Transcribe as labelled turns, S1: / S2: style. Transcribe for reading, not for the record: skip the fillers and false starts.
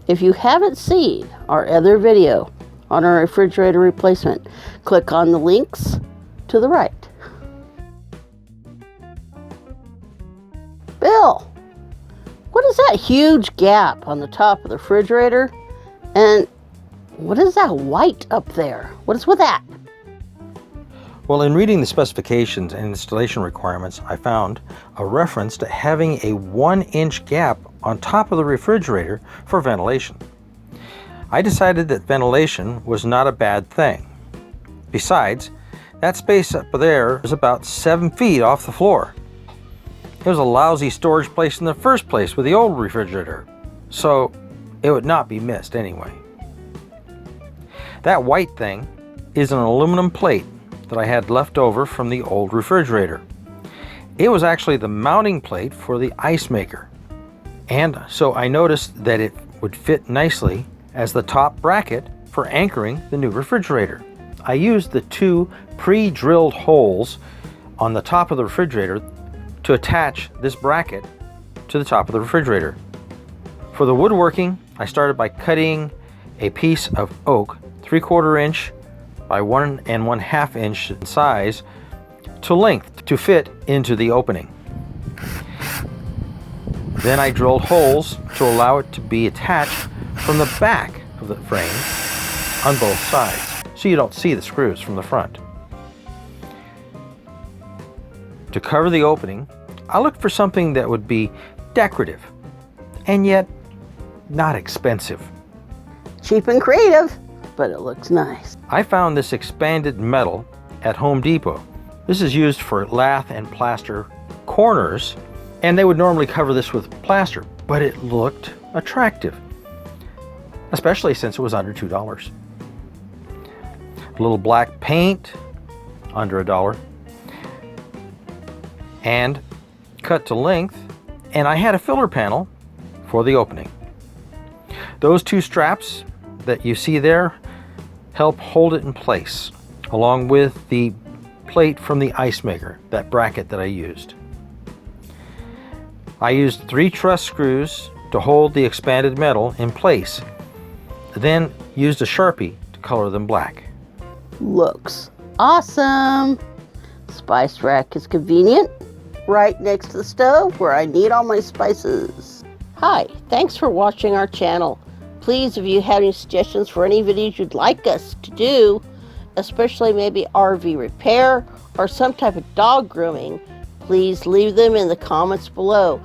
S1: If you haven't seen our other video on our refrigerator replacement, click on the links to the right. Bill, what is that huge gap on the top of the refrigerator? And what is that white up there? What is with that?
S2: Well, in reading the specifications and installation requirements, I found a reference to having a 1-inch gap on top of the refrigerator for ventilation. I decided that ventilation was not a bad thing. Besides, that space up there is about 7 feet off the floor. It was a lousy storage place in the first place with the old refrigerator, so it would not be missed anyway. That white thing is an aluminum plate that I had left over from the old refrigerator. It was actually the mounting plate for the ice maker, and so I noticed that it would fit nicely as the top bracket for anchoring the new refrigerator. I used the 2 pre-drilled holes on the top of the refrigerator to attach this bracket to the top of the refrigerator. For the woodworking, I started by cutting a piece of oak 3/4 inch by 1 1/2 inch in size to length to fit into the opening. Then I drilled holes to allow it to be attached from the back of the frame on both sides, so you don't see the screws from the front. To cover the opening, I looked for something that would be decorative and yet not expensive.
S1: Cheap and creative, but it looks nice.
S2: I found this expanded metal at Home Depot. This is used for lath and plaster corners, and they would normally cover this with plaster, but it looked attractive, especially since it was under $2. A little black paint, under $1, and cut to length, and I had a filler panel for the opening. Those 2 straps that you see there help hold it in place, along with the plate from the ice maker, that bracket that I used. I used 3 truss screws to hold the expanded metal in place, then used a Sharpie to color them black.
S1: Looks awesome. Spice rack is convenient, right next to the stove where I need all my spices. Hi, thanks for watching our channel. Please, if you have any suggestions for any videos you'd like us to do, especially maybe RV repair or some type of dog grooming, please leave them in the comments below.